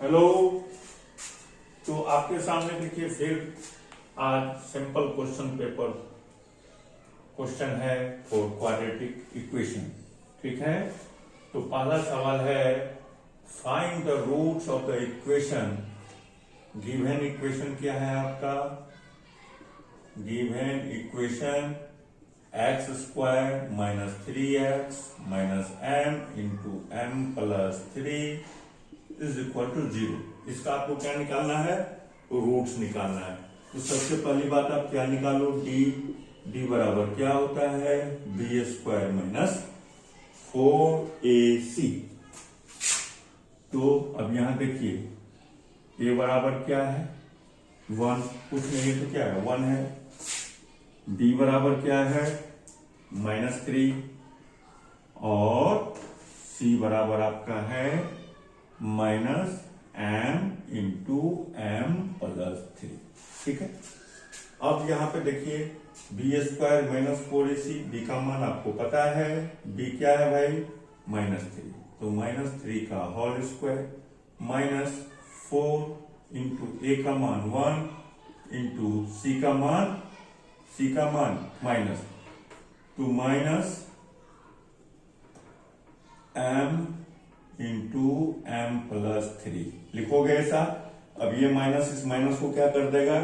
Hello. तो आपके सामने देखिए फिर आज सिंपल क्वेश्चन पेपर क्वेश्चन है फॉर क्वाड्रेटिक इक्वेशन। ठीक है, तो पहला सवाल है find the roots of the equation. Given equation क्या है आपका? Given equation x square minus 3x minus m into m plus 3 is equal to 0। इसका आपको क्या निकालना है? रूट्स निकालना है। तो सबसे पहली बात आप क्या निकालो? डी बराबर क्या होता है? B square minus 4ac। तो अब यहां देखिए ए बराबर क्या है? 1। कुछ नहीं है तो क्या है? 1 है। बी बराबर क्या है? -3 और सी बराबर आपका है minus m into m plus 3। ठीक है, अब यहां पे देखिए B square minus 4ac, B का मान आपको पता है। बी क्या है भाई? -3। तो -3 का whole square minus 4 into a का मान 1 इंटू सी का मान minus two minus m into m plus 3 लिखोगे ऐसा। अब ये माइनस इस माइनस को क्या कर देगा?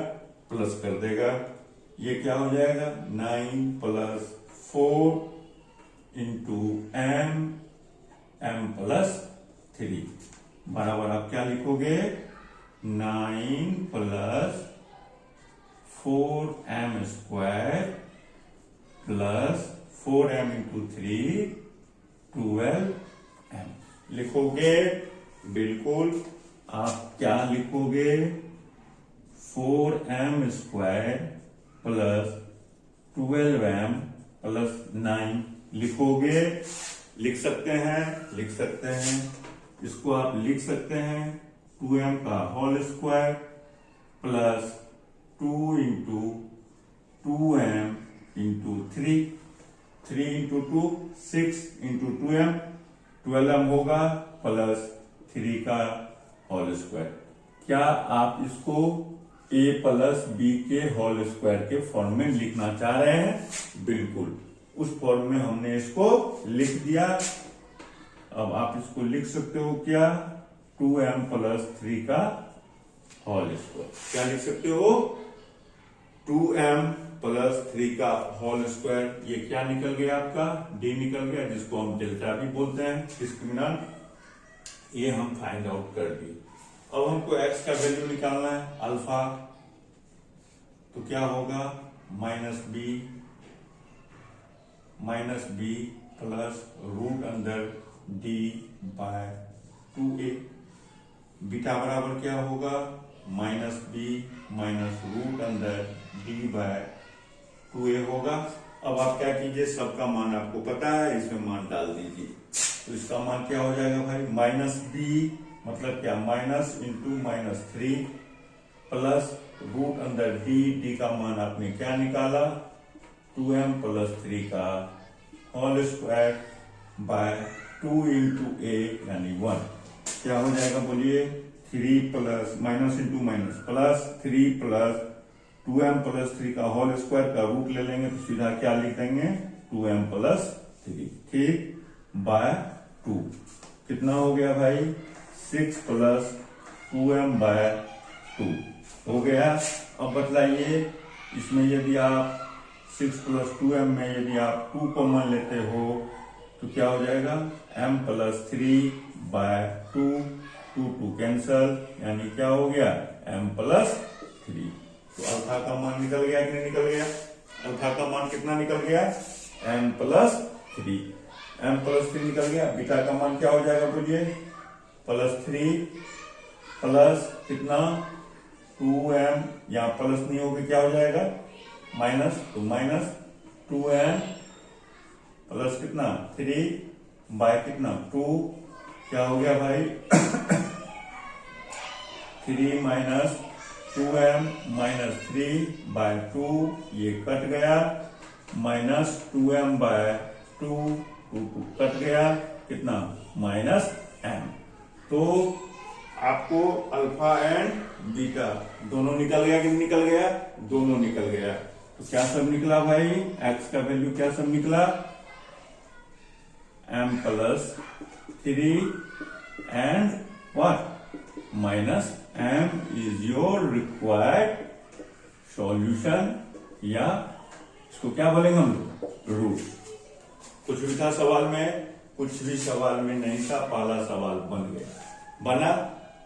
प्लस कर देगा। ये क्या हो जाएगा? 9 प्लस 4 इंटू एम प्लस 3 बराबर आप क्या लिखोगे? 9 plus 4m square plus 4m into 3 12m लिखोगे। बिल्कुल, आप क्या लिखोगे? 4m square plus 12m plus 9 लिखोगे। लिख सकते हैं। इसको आप लिख सकते हैं 2m का whole square plus 2 into 2m into 3 into 2 6 into 2m 12m होगा प्लस 3 का होल स्क्वायर। क्या आप इसको a प्लस बी के होल स्क्वायर के फॉर्म में लिखना चाह रहे हैं? बिल्कुल, उस फॉर्म में हमने इसको लिख दिया। अब आप इसको लिख सकते हो क्या? 2m प्लस 3 का होल स्क्वायर। क्या लिख सकते हो? 2m प्लस 3 का होल स्क्वायर। ये क्या निकल गया आपका? डी निकल गया, जिसको हम डेल्टा भी बोलते हैं, डिस्क्रिमिनेंट। ये हम फाइंड आउट कर दिए। अब हमको x का वैल्यू निकालना है, अल्फा। तो क्या होगा? माइनस बी प्लस रूट अंदर d बाय 2a। बीटा बराबर क्या होगा? -b माइनस रूट अंदर d बाय 2a होगा। अब आप क्या कीजिए, सबका मान आपको पता है, इसमें मान डाल दीजिए। तो इसका मान क्या हो जाएगा भाई? -b मतलब क्या? माइनस इंटू -3 प्लस रूट अंदर d का मान आपने क्या निकाला? 2m प्लस 3 का whole square by 2 into a यानी 1। क्या हो जाएगा बोलिए? 3 plus minus into minus plus 3 plus 2m plus 3 का होल स्क्वायर का रूट ले लेंगे तो सीधा क्या लिख देंगे? 2m plus 3। ठीक, बाय 2 कितना हो गया भाई? 6 प्लस 2m बाय 2 हो गया। अब बतलाइए, इसमें यदि आप 6 प्लस 2m में यदि आप 2 कॉमन लेते हो तो क्या हो जाएगा? m प्लस 3 बाय 2 कैंसल, यानी क्या हो गया? m plus 3। तो अल्फा का मान निकल गया कि नहीं निकल गया? अल्फा का मान कितना निकल गया? m प्लस 3 निकल गया। बीटा का मान क्या हो जाएगा बोलिए? +3 प्लस कितना? 2m, यहां प्लस नहीं होगा, क्या हो जाएगा? माइनस। तो माइनस 2m प्लस कितना? 3 बाय कितना? 2। क्या हो गया भाई? 3 माइनस 2m माइनस 3 बाय 2, ये कट गया। माइनस 2m बाय 2 कट गया, कितना? -m। तो आपको अल्फा एंड बीटा दोनों निकल गया कि नहीं निकल गया? दोनों निकल गया। तो क्या सब निकला भाई? एक्स का वैल्यू क्या सब निकला? m plus 3 and what minus m is your required solution, या इसको क्या बोलेंगे हम लोग? रूट। कुछ भी था सवाल में? कुछ भी सवाल में नहीं था, पहला सवाल बन गया, बना।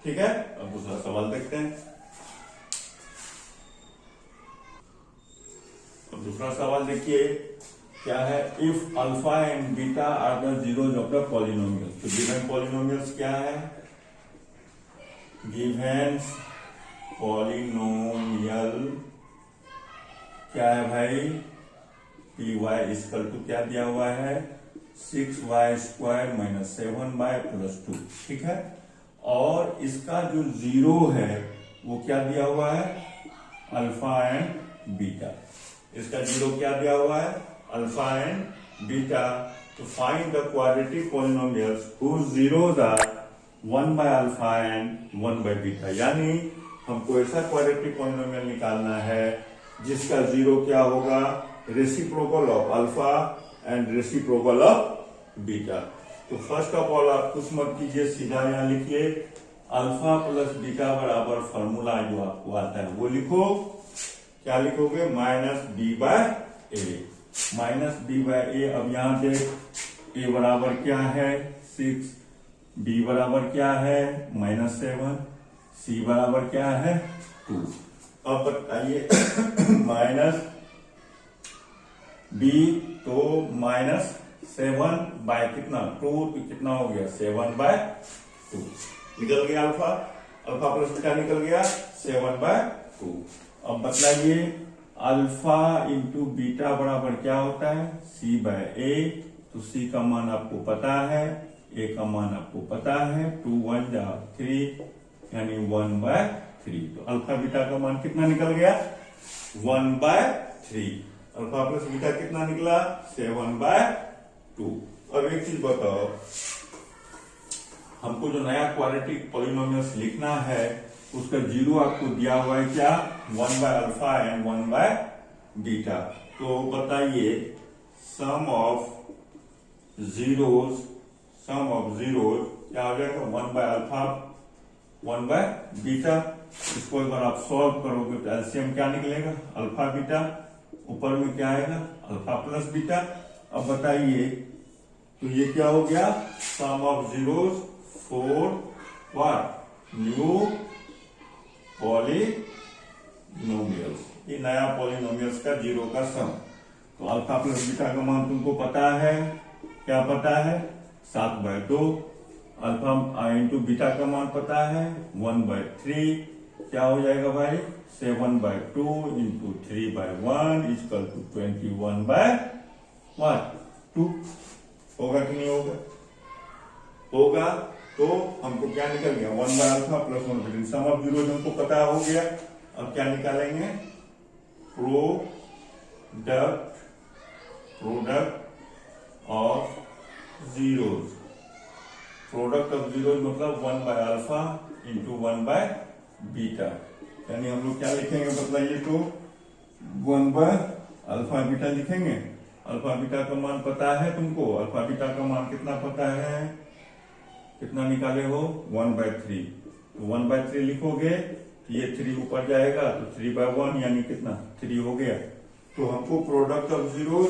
ठीक है, अब दूसरा सवाल देखते हैं। अब दूसरा सवाल देखिए क्या है? If alpha and beta are the zeros of the polynomial. तो गिवन पॉलिनोमियल्स क्या है? गिवन पॉलिनोमियल क्या है भाई? पी वाई इक्वल टू क्या दिया हुआ है? 6y square minus 7y plus 2। ठीक है, और इसका जो जीरो है वो क्या दिया हुआ है? Alpha and beta. इसका जीरो क्या दिया हुआ है? Alpha and beta. तो find the quadratic polynomials whose zeros are 1 by alpha and 1 by beta. यानी हमको ऐसा क्वाड्रेटिक पॉलिनोमियल निकालना है जिसका जीरो क्या होगा? Reciprocal of alpha and reciprocal of beta. तो फर्स्ट ऑफ ऑल आप कुछ मत कीजिए, सीधा यहां लिखिए अल्फा प्लस बीटा बराबर फॉर्मूला जो आपको आता है वो लिखो। क्या लिखोगे? माइनस बी बाय ए। माइनस बी बाय ए। अब यहां देख ए बराबर क्या है? 6, बी बराबर क्या है? -7, सी बराबर क्या है? 2। अब बताइए माइनस बी तो -7 बाय कितना? 2, तो कितना हो गया? 7 बाय 2 निकल गया। अल्फा अल्फा प्लस बीटा निकल गया 7 बाय 2। अब बताइए अल्फा इंटू बीटा बराबर क्या होता है? सी बाय ए। तो सी का मान आपको पता है, ए का मान आपको पता है, 2 1 जा 3 यानी 1 बाय 3। तो अल्फा बीटा का मान कितना निकल गया? 1 बाय 3। अल्फा प्लस बीटा कितना निकला? 7 बाय 2। अब एक चीज बताओ, हमको जो नया क्वाड्रेटिक पॉलिनोमियल्स लिखना है उसका जीरो आपको दिया हुआ है क्या? 1 by alpha and 1 by beta. तो बताइए सम ऑफ जीरोज क्या हो जाएगा? 1 बाय अल्फा 1 बाय बीटा। इसको एक बार आप सॉल्व करोगे तो एलसीएम क्या निकलेगा? Alpha beta. ऊपर में क्या आएगा? Alpha plus beta. अब बताइए तो ये क्या हो गया? Sum of zeros 4 what new polynomials. ये नया पॉलिनोमियल्स का जीरो का सम। तो अल्फा प्लस बीटा का मान तुमको पता है, क्या पता है? 7 बाय 2। अल्फा इंटू बीटा का मान पता है 1 बाय 3। क्या हो जाएगा भाई? 7 by 2 into 3 by 1 equal to 21 by 2। होगा कि नहीं होगा? होगा। तो हमको क्या निकल गया? 1 by alpha plus 1 by sum of zero हमको पता हो गया। अब क्या निकालेंगे? Product of zeros. Product of zeros मतलब 1 by alpha into 1 by beta. यानी हम लोग क्या लिखेंगे बताइए? तो 1 बाय अल्फा बीटा लिखेंगे। अल्फा बीटा का मान पता है तुमको? अल्फा बीटा का मान कितना पता है? कितना निकाले हो? 1 बाय 3। तो 1 बाय 3 लिखोगे तो ये 3 ऊपर जाएगा तो 3 बाय 1 यानी कितना? 3 हो गया। तो हमको प्रोडक्ट ऑफ जीरोज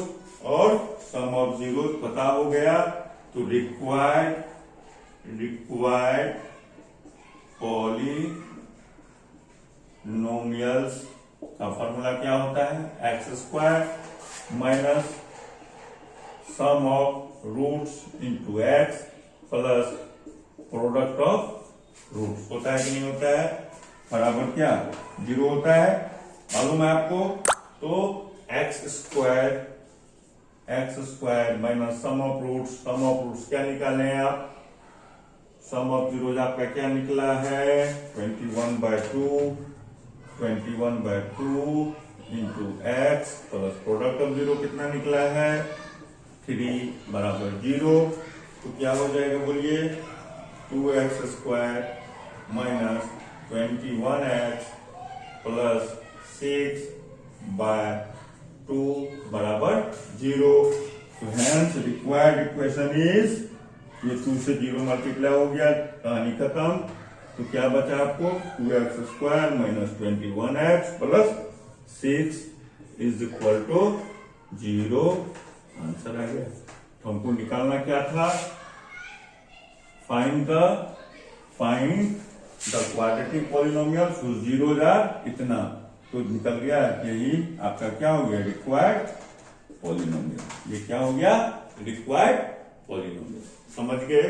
और सम ऑफ जीरोज पता हो गया। तो रिक्वायर्ड पॉलिनोमियल्स का फॉर्मूला क्या होता है? X square minus sum of roots into x plus product of roots. होता है कि नहीं होता है? बराबर क्या? 0 होता है। मालूम है आपको? तो x square minus sum of roots क्या निकाले हैं आप? सम ऑफ जीरोज आपका क्या निकला है? 21 by 2 into x plus product of zero कितना निकला है? 3 बराबर 0। तो क्या हो जाएगा बोलिए? 2x square minus 21x plus 6 bye 2 बराबर 0। तो हेंस रिक्वायर्ड इक्वेशन इज, ये 2 से 0 मल्टीप्लाई हो गया, कहानी खत्म। तो क्या बचा आपको 2x² minus 21x plus 6 is equal to 0। Answer आ गया। तो हमको निकालना क्या था, find the quadratic polynomial so 0 इतना। तो निकल गया यही आपका क्या हो गया, रिक्वायर्ड पॉलिनोमियल। ये क्या हो गया, रिक्वायर्ड पॉलिनोमियल। समझ गए।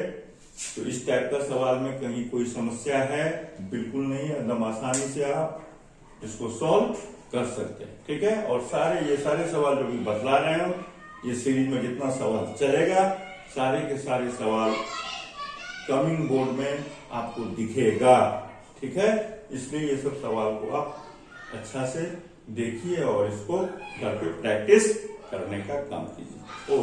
तो इस टाइप का सवाल में कहीं कोई समस्या है, बिल्कुल नहीं, एकदम आसानी से आप इसको सॉल्व कर सकते हैं। ठीक है। और ये सारे सवाल जो भी बतला रहे हैं, ये सीरीज में जितना सवाल चलेगा, सारे के सारे सवाल कमिंग बोर्ड में आपको दिखेगा। ठीक है। इसलिए ये सब सवाल को आप अच्छा से देखिए और इसको घर पे प्रैक्टिस करने का काम कीजिए।